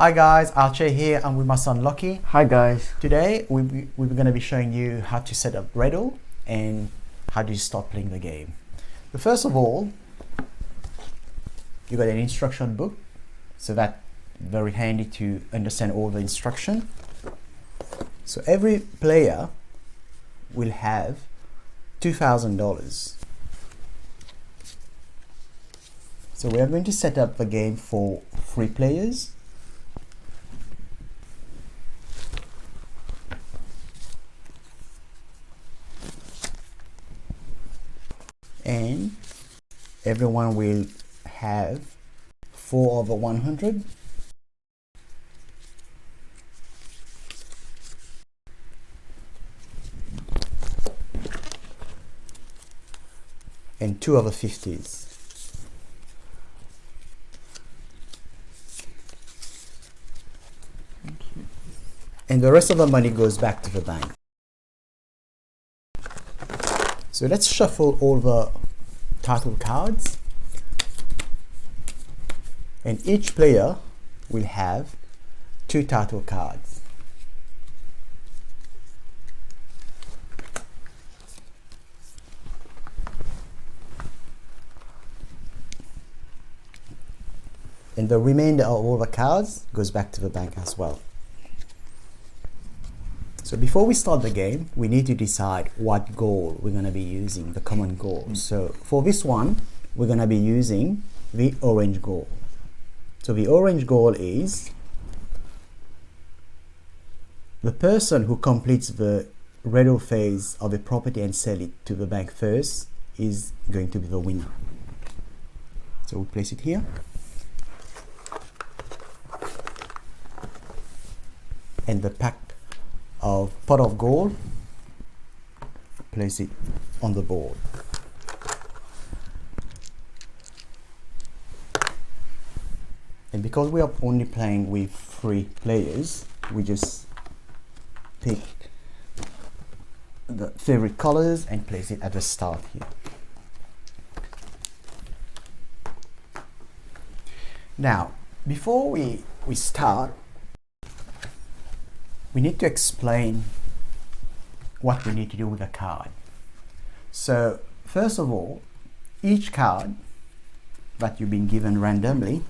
Hi guys, Archie here. I'm with my son Lockie. Hi guys. Today we're going to be showing you how to set up REDL and how do you start playing the game. But first of all, you got an instruction book, so that's very handy to understand all the instruction. So every player will have $2,000. So we are going to set up the game for 3 players. And everyone will have 4 over 100. And 2 over 50s. And the rest of the money goes back to the bank. So let's shuffle all the title cards, and each player will have 2 title cards. And the remainder of all the cards goes back to the bank as well. So before we start the game, we need to decide what goal we're going to be using, the common goal. So for this one, we're going to be using the orange goal. So the orange goal is the person who completes the REDL phase of a property and sell it to the bank first is going to be the winner. So we place it here. And the pack of pot of gold, place it on the board. And because we are only playing with 3 players, we just pick the favorite colors and place it at the start here. Now, before we start, we need to explain what we need to do with a card. So first of all, each card that you've been given randomly,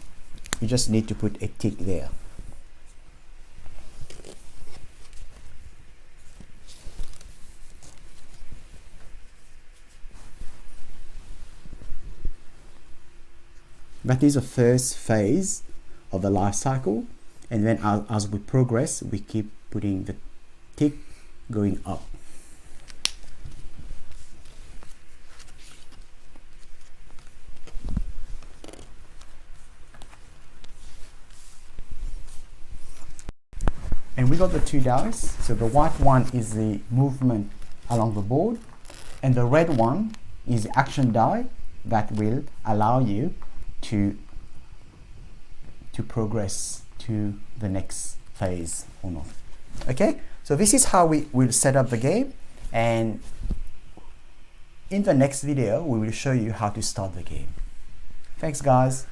you just need to put a tick there. That is the first phase of the life cycle, and then as we progress, we keep putting the tick going up. And we got the 2 dice. So the white one is the movement along the board, and the red one is the action die that will allow you to progress to the next phase or not. Okay, so this is how we will set up the game, and in the next video we will show you how to start the game. Thanks guys.